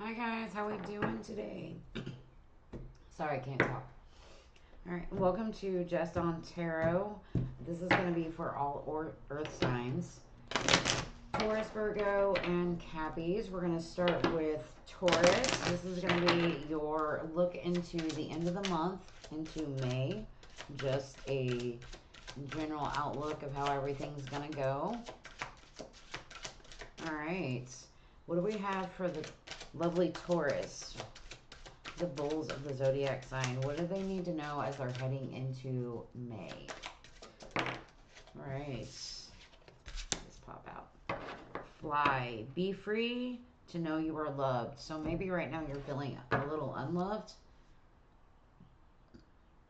Hi guys, how we doing today? Sorry, I can't talk. Alright, welcome to Just on Tarot. This is going to be for all earth signs. Taurus, Virgo, and Cappies. We're going to start with Taurus. This is going to be your look into the end of the month, into May. Just a general outlook of how everything's going to go. Alright, what do we have for the lovely Taurus? The bulls of the zodiac sign. What do they need to know as they're heading into May? Alright. Let's pop out. Fly. Be free to know you are loved. So maybe right now you're feeling a little unloved.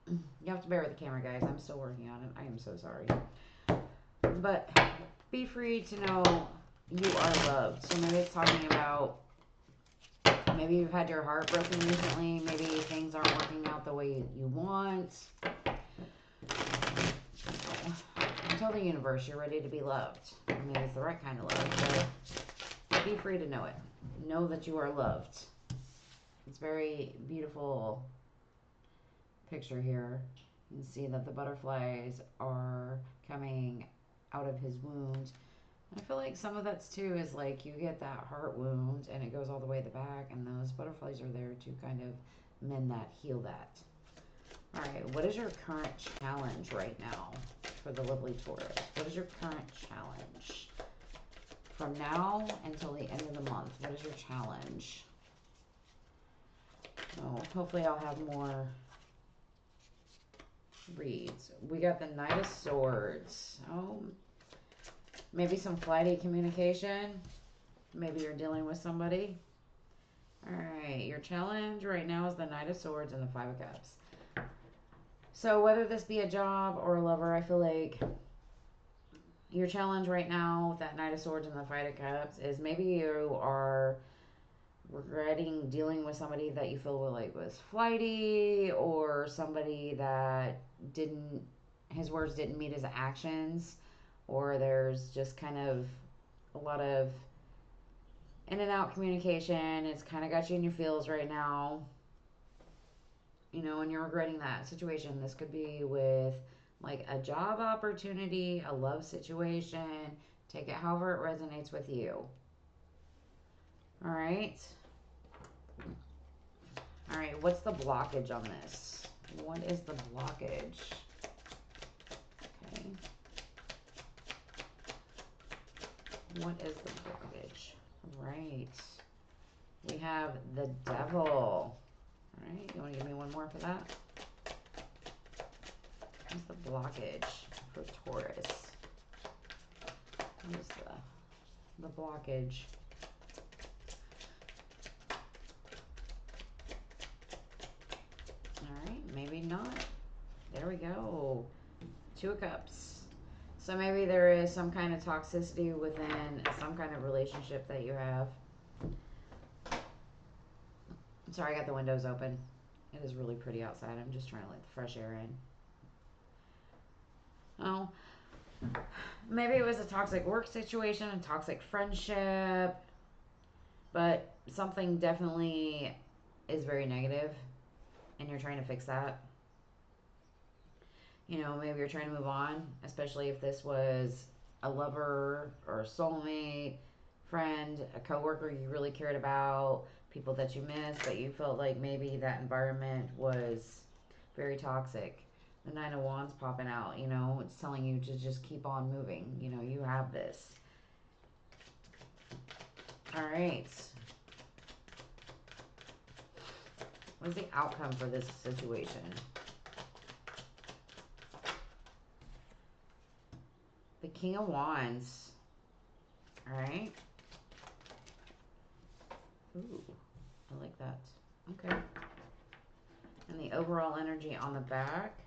You have to bear with the camera, guys. I'm still working on it. I am so sorry. But be free to know you are loved. So maybe it's talking about, maybe you've had your heart broken recently. Maybe things aren't working out the way you want. Tell the universe you're ready to be loved. Maybe it's the right kind of love. But be free to know it. Know that you are loved. It's a very beautiful picture here. You can see that the butterflies are coming out of his wound. I feel like some of that's too is like you get that heart wound and it goes all the way to the back, and those butterflies are there to kind of mend that, heal that. All right, what is your current challenge right now for the lovely Taurus? What is your current challenge? From now until the end of the month, what is your challenge? Oh, hopefully I'll have more reads. We got the Knight of Swords. Oh, maybe some flighty communication. Maybe you're dealing with somebody. Alright, your challenge right now is the Knight of Swords and the Five of Cups. So whether this be a job or a lover, I feel like your challenge right now with that Knight of Swords and the Five of Cups is maybe you are regretting dealing with somebody that you feel like was flighty, or somebody that didn't, his words didn't meet his actions, or there's just kind of a lot of in and out communication. It's kind of got you in your feels right now, you know, and you're regretting that situation. This could be with like a job opportunity, a love situation. Take it however it resonates with you. All right. All right, what's the blockage on this? What is the blockage? Okay. What is the blockage? Right. We have the Devil. All right, you want to give me one more for that? What's the blockage for Taurus? What is the blockage? All right, maybe not. There we go. Two of Cups. So maybe there is some kind of toxicity within some kind of relationship that you have. I'm sorry, I got the windows open. It is really pretty outside. I'm just trying to let the fresh air in. Oh, maybe it was a toxic work situation, a toxic friendship, but something definitely is very negative, and you're trying to fix that. You know, maybe you're trying to move on, especially if this was a lover or a soulmate, friend, a coworker you really cared about, people that you missed, but you felt like maybe that environment was very toxic. The Nine of Wands popping out, you know, it's telling you to just keep on moving. You know, you have this. All right. What is the outcome for this situation? The King of Wands. All right. Ooh, I like that. Okay. And the overall energy on the back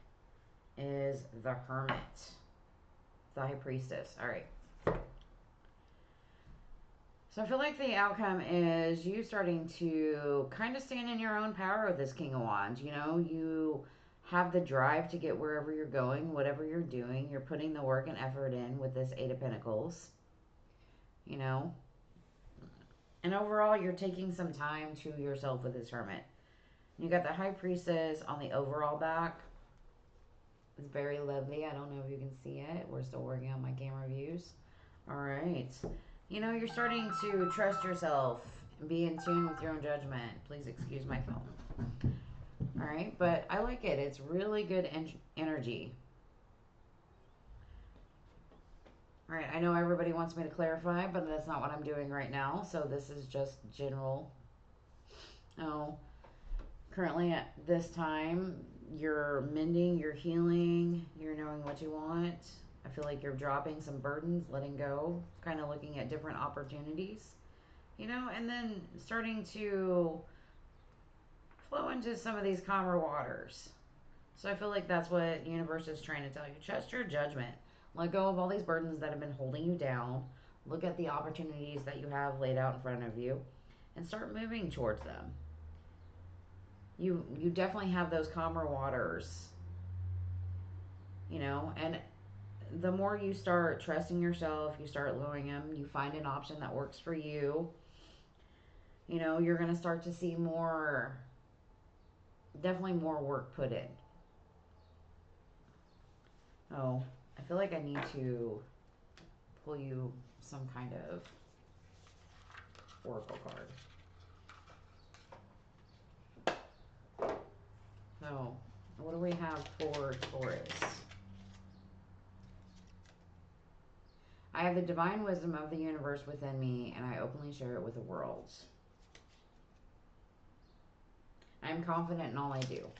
is the Hermit. The High Priestess. All right. So I feel like the outcome is you starting to kind of stand in your own power with this King of Wands. You know, you have the drive to get wherever you're going, whatever you're doing. You're putting the work and effort in with this Eight of Pentacles. You know, And overall, you're taking some time to yourself with this Hermit. You got the High Priestess on the overall back. It's very lovely. I don't know if you can see it. We're still working on my camera views. All right. You know, you're starting to trust yourself and be in tune with your own judgment. Please excuse my phone. All right, but I like it. It's really good energy. All right, I know everybody wants me to clarify, but that's not what I'm doing right now. So this is just general. Oh, currently at this time, you're mending, you're healing, you're knowing what you want. I feel like you're dropping some burdens, letting go, kind of looking at different opportunities, you know, and then starting to flow into some of these calmer waters. So I feel like that's what the universe is trying to tell you. Trust your judgment. Let go of all these burdens that have been holding you down. Look at the opportunities that you have laid out in front of you and start moving towards them. You definitely have those calmer waters, you know, and the more you start trusting yourself, you start lowering them, you find an option that works for you, you know, you're going to start to see more, definitely more work put in. Oh, I feel like I need to pull you some kind of oracle card. So, what do we have for Taurus? I have the divine wisdom of the universe within me, and I openly share it with the world. I am confident in all I do.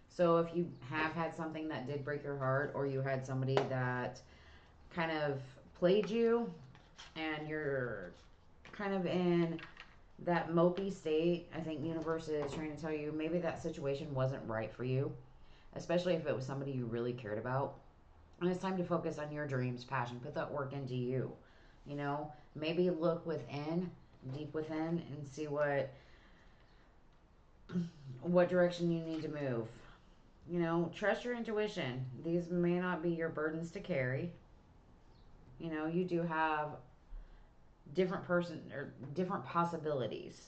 So if you have had something that did break your heart, or you had somebody that kind of played you, and you're kind of in that mopey state, I think the universe is trying to tell you maybe that situation wasn't right for you, especially if it was somebody you really cared about. And it's time to focus on your dreams, passion, put that work into you. You know, maybe look within, deep within, and see what direction you need to move. You know, trust your intuition. These may not be your burdens to carry. You know, you do have different possibilities.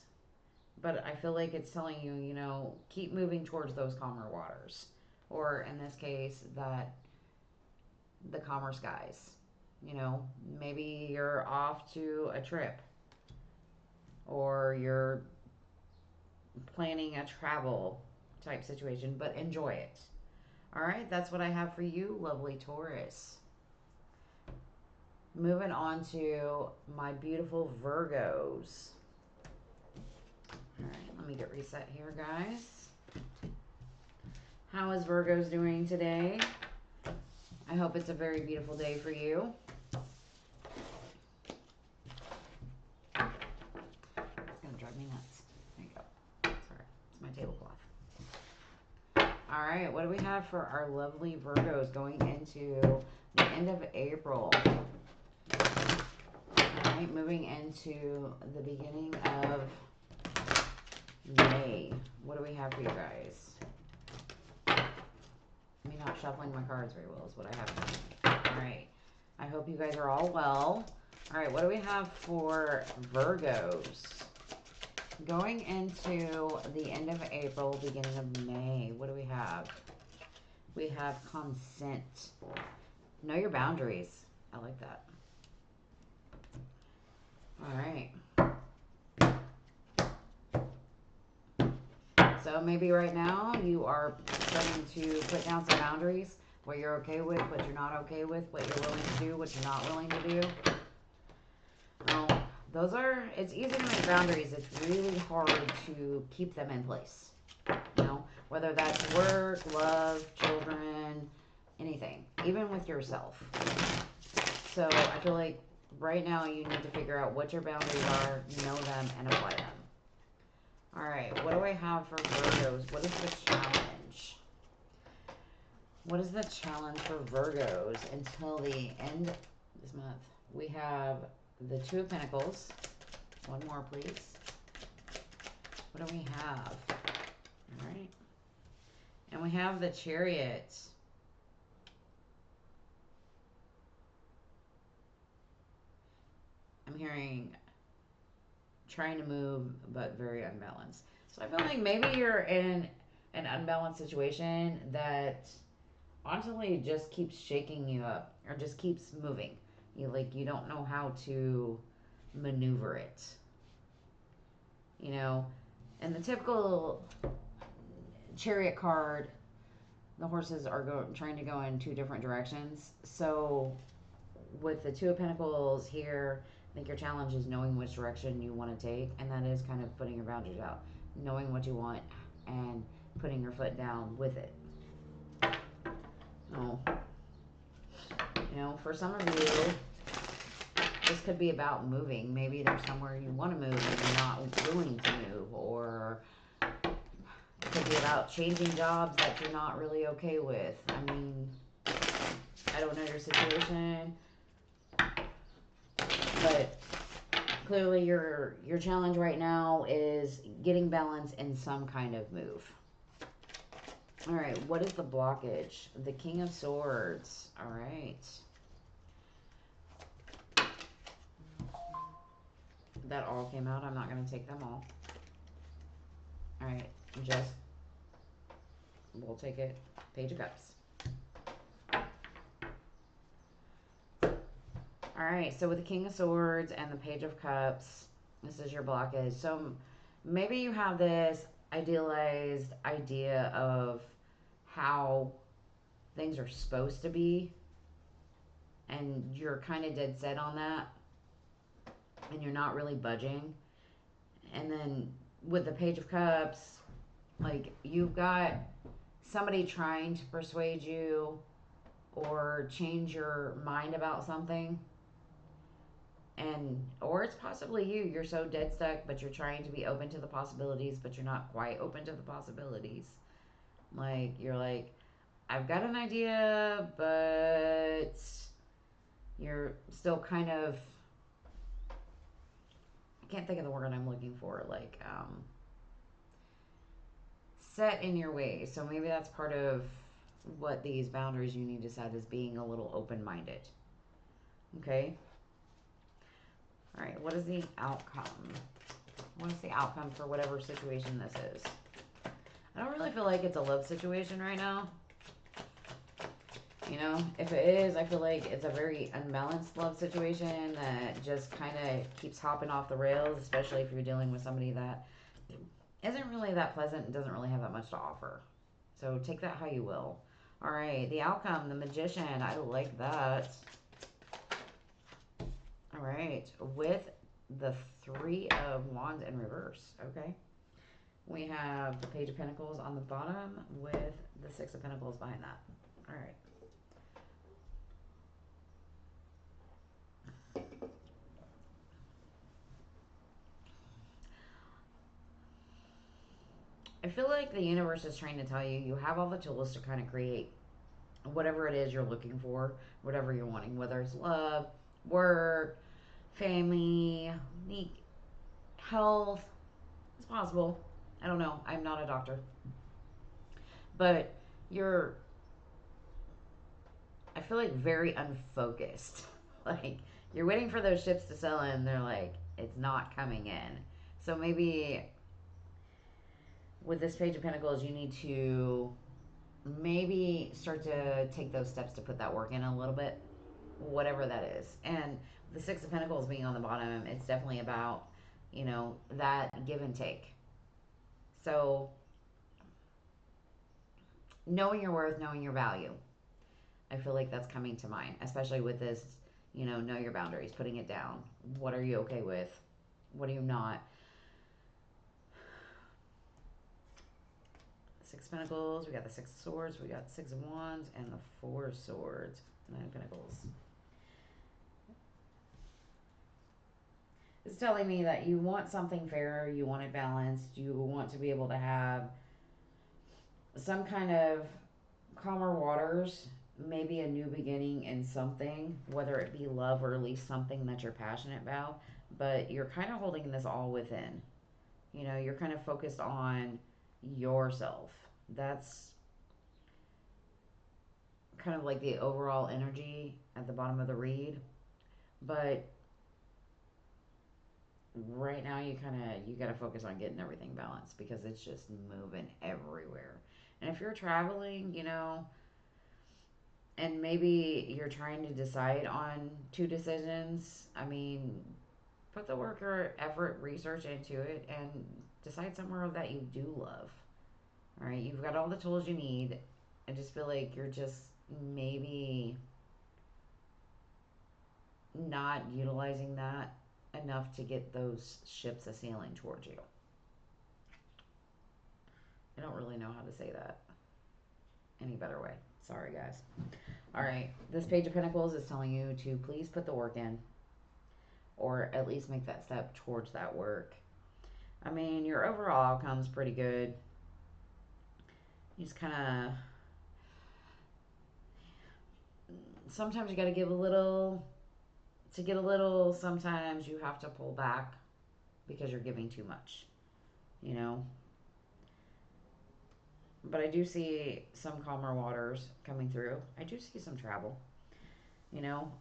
But I feel like it's telling you, you know, keep moving towards those calmer waters. Or in this case, the calmer skies. You know, maybe you're off to a trip, or you're planning a travel type situation, but enjoy it. All right, that's what I have for you, lovely Taurus. Moving on to my beautiful Virgos. All right, let me get reset here, guys. How is Virgos doing today? I hope it's a very beautiful day for you. It's going to drive me nuts. There you go. Sorry, it's my tablecloth. All right, what do we have for our lovely Virgos going into the end of April? All right, moving into the beginning of May. What do we have for you guys? Me not shuffling my cards very well is what I have. All right. I hope you guys are all well. All right, what do we have for Virgos? Going into the end of April, beginning of May, what do we have? We have consent. Know your boundaries. I like that. All right. So maybe right now you are starting to put down some boundaries, what you're okay with, what you're not okay with, what you're willing to do, what you're not willing to do. It's easy to make boundaries. It's really hard to keep them in place. You know, whether that's work, love, children, anything, even with yourself. So I feel like right now you need to figure out what your boundaries are, know them, and apply them. All right, what do I have for Virgos? What is the challenge? What is the challenge for Virgos until the end of this month? We have the Two of Pentacles. One more, please. What do we have? All right. And we have the Chariot. I'm hearing trying to move, but very unbalanced. So I feel like maybe you're in an unbalanced situation that honestly just keeps shaking you up or just keeps moving. You don't know how to maneuver it. You know, and the typical chariot card, the horses are trying to go in two different directions. So with the Two of Pentacles here, I think your challenge is knowing which direction you want to take, and that is kind of putting your boundaries out, knowing what you want, and putting your foot down with it. Oh, for some of you, this could be about moving. Maybe there's somewhere you want to move and you're not willing to move, or it could be about changing jobs that you're not really okay with. I mean, I don't know your situation, but clearly your challenge right now is getting balance in some kind of move. All right, what is the blockage? The King of Swords. All right. That all came out. I'm not going to take them all. All right, we'll take it. Page of Cups. All right, so with the King of Swords and the Page of Cups, this is your blockage. So maybe you have this idealized idea of how things are supposed to be, and you're kind of dead set on that, and you're not really budging. And then with the Page of Cups, like, you've got somebody trying to persuade you or change your mind about something, or it's possibly you're so dead stuck, but you're trying to be open to the possibilities, but you're not quite open to the possibilities. Like, you're like, I've got an idea, but you're still kind of, I can't think of the word I'm looking for, like, set in your ways. So maybe that's part of what these boundaries you need to set, is being a little open-minded. Okay? All right, what is the outcome? What is the outcome for whatever situation this is? I don't really feel like it's a love situation right now. If it is, I feel like it's a very unbalanced love situation that just kind of keeps hopping off the rails, especially if you're dealing with somebody that isn't really that pleasant and doesn't really have that much to offer. So take that how you will. All right, the outcome, the Magician. I like that. All right, with the Three of Wands in reverse. Okay. We have the Page of Pentacles on the bottom with the Six of Pentacles behind that. All right. I feel like the universe is trying to tell you, you have all the tools to kind of create whatever it is you're looking for, whatever you're wanting, whether it's love, work, family, health. It's possible. I don't know. I'm not a doctor. But I feel like very unfocused. Like, you're waiting for those ships to sail in, they're like, it's not coming in. So maybe with this Page of Pentacles, you need to maybe start to take those steps to put that work in a little bit, whatever that is. And the Six of Pentacles being on the bottom, it's definitely about, that give and take. So knowing your worth, knowing your value, I feel like that's coming to mind, especially with this, know your boundaries, putting it down. What are you okay with? What are you not? Six of Pentacles, we got the Six of Swords, we got Six of Wands, and the Four of Swords, Nine of Pentacles. It's telling me that you want something fair, you want it balanced, you want to be able to have some kind of calmer waters, maybe a new beginning in something, whether it be love or at least something that you're passionate about, but you're kind of holding this all within. You're kind of focused on yourself. That's kind of like the overall energy at the bottom of the read. But right now you got to focus on getting everything balanced because it's just moving everywhere. And if you're traveling, and maybe you're trying to decide on two decisions, I mean, put the work or effort, research into it, and decide somewhere that you do love. All right, you've got all the tools you need. I just feel like you're just maybe not utilizing that enough to get those ships a sailing towards you. I don't really know how to say that any better way. Sorry, guys. All right, this Page of Pentacles is telling you to please put the work in, or at least make that step towards that work. I mean, your overall outcome's pretty good. You just kind of, sometimes you got to give a little to get a little. Sometimes you have to pull back because you're giving too much, you know. But I do see some calmer waters coming through. I do see some travel.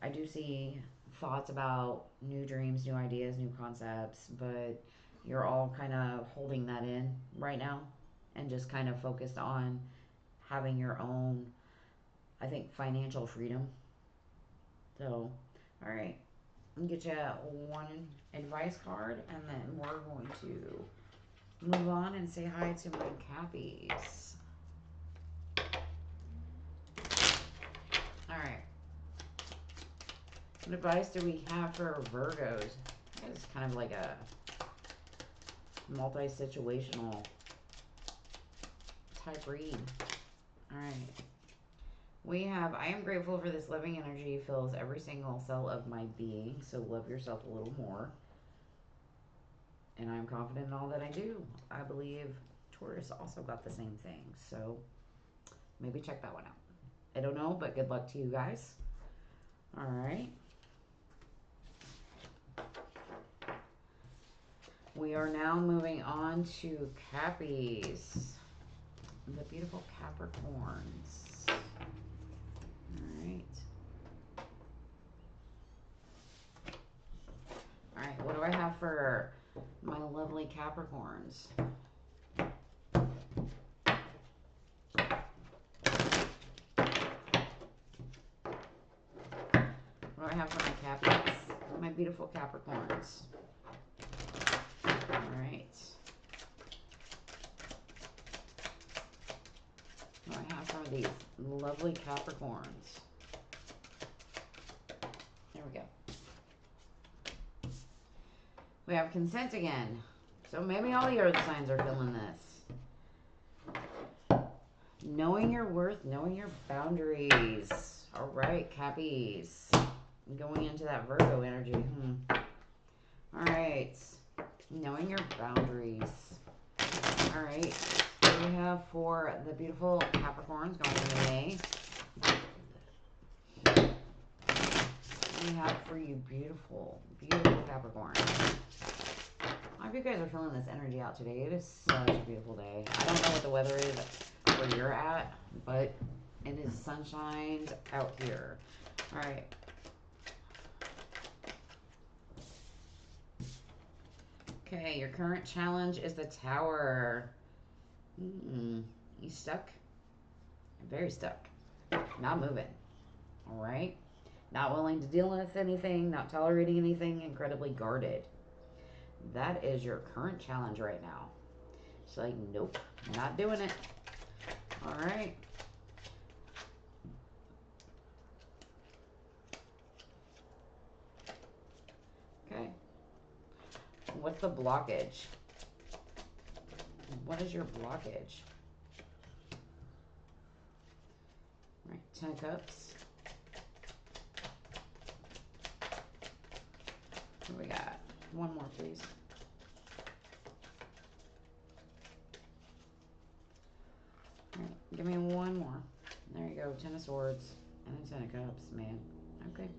I do see thoughts about new dreams, new ideas, new concepts, but you're all kind of holding that in right now and just kind of focused on having your own, I think, financial freedom. So, all right, I'll get you one advice card and then we're going to move on and say hi to my Cappies. All right. What advice do we have for Virgos? It's kind of like a multi-situational type read. All right. We have, I am grateful for this loving energy fills every single cell of my being, so love yourself a little more. And I'm confident in all that I do. I believe Taurus also got the same thing, so maybe check that one out. I don't know, but good luck to you guys. All right. We are now moving on to Cappies. The beautiful Capricorns. Alright. Alright, what do I have for my lovely Capricorns? What do I have for my Cappies? My beautiful Capricorns. Alright. What do I have for these lovely Capricorns? There we go. We have consent again. So maybe all the earth signs are feeling this. Knowing your worth, knowing your boundaries. All right, Cappies. Going into that Virgo energy. All right. Knowing your boundaries. All right. What do we have for the beautiful Capricorns going into May? What do we have for you beautiful, beautiful Capricorn? I hope you guys are feeling this energy out today. It is such a beautiful day. I don't know what the weather is where you're at, but it is sunshine out here. All right. Okay, your current challenge is the Tower. You stuck? Very stuck. Not moving. All right. Not willing to deal with anything, not tolerating anything, incredibly guarded. That is your current challenge right now. It's like, nope, not doing it. All right. Okay. What's the blockage? What is your blockage? All right, 10 of Cups. What do we got? One more, please. All right, give me one more. There you go, 10 of Swords and a 10 of Cups, man. Okay.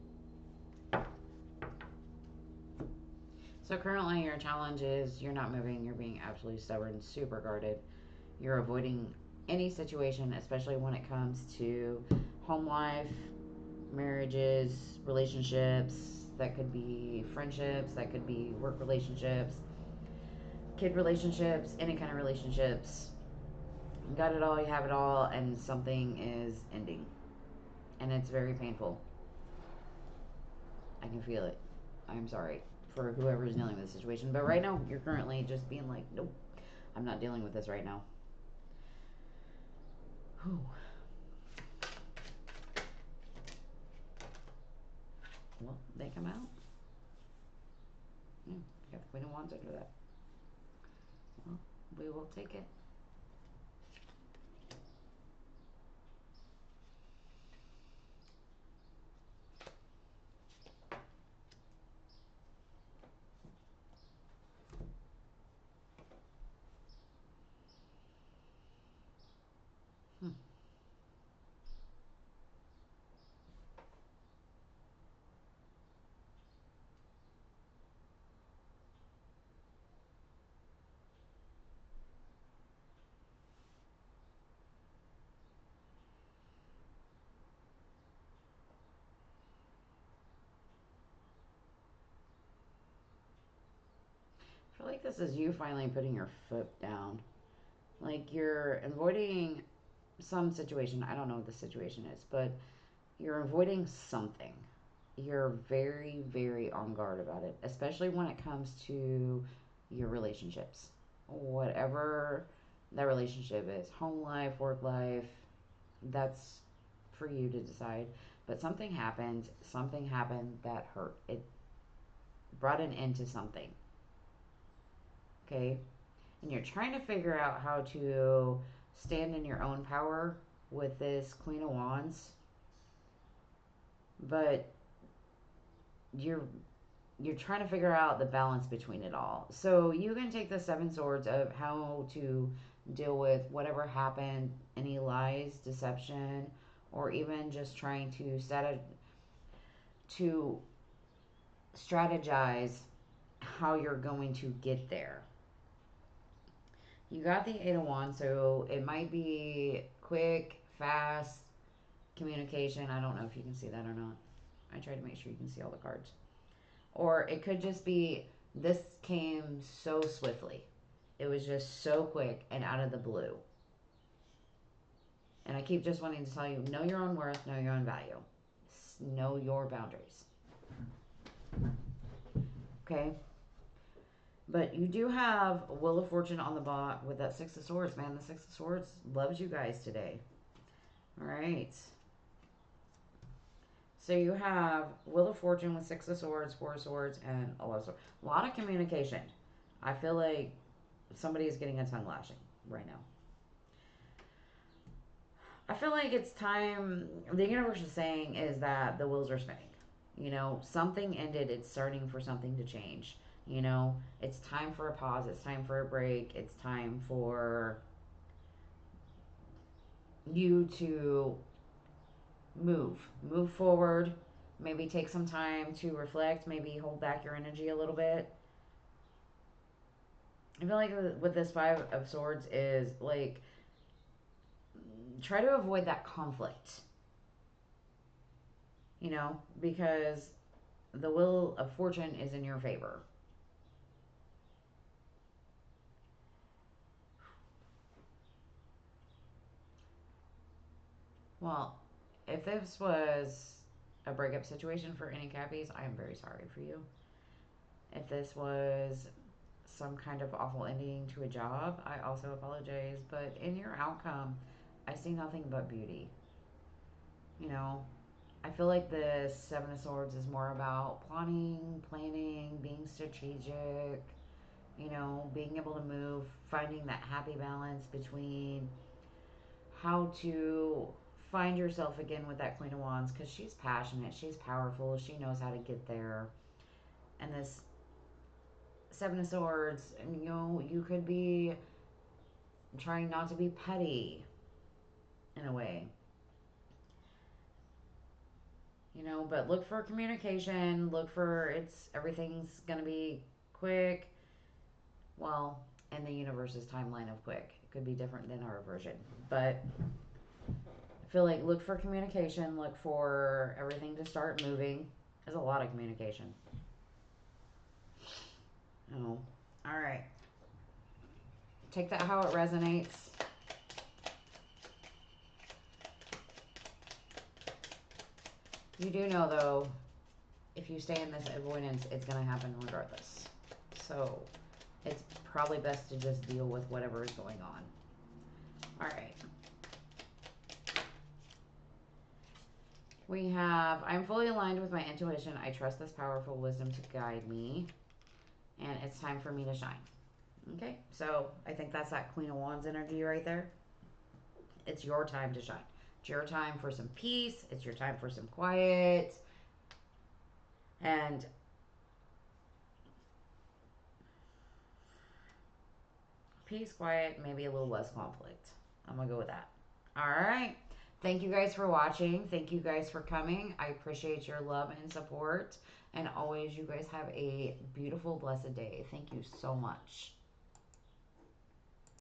So currently your challenge is you're not moving, you're being absolutely stubborn, super guarded. You're avoiding any situation, especially when it comes to home life, marriages, relationships, that could be friendships, that could be work relationships, kid relationships, any kind of relationships. You got it all, you have it all, and something is ending. And it's very painful. I can feel it. I'm sorry for whoever is dealing with the situation. But right now, you're currently just being like, nope, I'm not dealing with this right now. Whew. Well, they come out. Yeah, you got the Queen of Wands under that. Well, we will take it. Hmm. I feel like this is you finally putting your foot down. Like you're avoiding some situation. I don't know what the situation is, but you're avoiding something. You're very, very on guard about it, especially when it comes to your relationships. Whatever that relationship is, home life, work life, that's for you to decide. But something happened that hurt. It brought an end to something. Okay? And you're trying to figure out how to stand in your own power with this Queen of Wands, but you're you're trying to figure out the balance between it all. So you can take the seven swords of how to deal with whatever happened, any lies, deception, or even just trying to strategize how you're going to get there. You got the Eight of Wands, so it might be quick, fast communication. I don't know if you can see that or not. I try to make sure you can see all the cards. Or it could just be this came so swiftly. It was just so quick and out of the blue. And I keep just wanting to tell you, know your own worth, know your own value. Know your boundaries. Okay? But you do have Wheel of Fortune on the bottom with that Six of Swords, man. The Six of Swords loves you guys today. All right. So you have Wheel of Fortune with Six of Swords, Four of Swords, and a lot of swords. A lot of communication. I feel like somebody is getting a tongue lashing right now. I feel like it's time. The universe is saying is that the wheels are spinning. You know, something ended. It's starting for something to change. You know, it's time for a pause. It's time for a break. It's time for you to move forward. Maybe take some time to reflect. Maybe hold back your energy a little bit. I feel like with this Five of Swords is like try to avoid that conflict. You know, because the Wheel of Fortune is in your favor. Well, if this was a breakup situation for any Cappies, I am very sorry for you. If this was some kind of awful ending to a job, I also apologize. But in your outcome, I see nothing but beauty. You know, I feel like the Seven of Swords is more about plotting, planning, being strategic, you know, being able to move, finding that happy balance between how to find yourself again with that Queen of Wands because she's passionate, she's powerful, she knows how to get there. And this Seven of Swords, and you know, you could be trying not to be petty in a way, you know, but look for communication, look for everything's gonna be quick. Well, in the universe's timeline of quick, it could be different than our version, but I feel like look for communication, look for everything to start moving. There's a lot of communication. Oh, all right. Take that how it resonates. You do know, though, if you stay in this avoidance, it's going to happen regardless. So it's probably best to just deal with whatever is going on. All right. We have, I'm fully aligned with my intuition. I trust this powerful wisdom to guide me. And it's time for me to shine. Okay, so I think that's that Queen of Wands energy right there. It's your time to shine. It's your time for some peace. It's your time for some quiet. And peace, quiet, maybe a little less conflict. I'm going to go with that. All right. Thank you guys for watching. Thank you guys for coming. I appreciate your love and support. And always, you guys have a beautiful, blessed day. Thank you so much.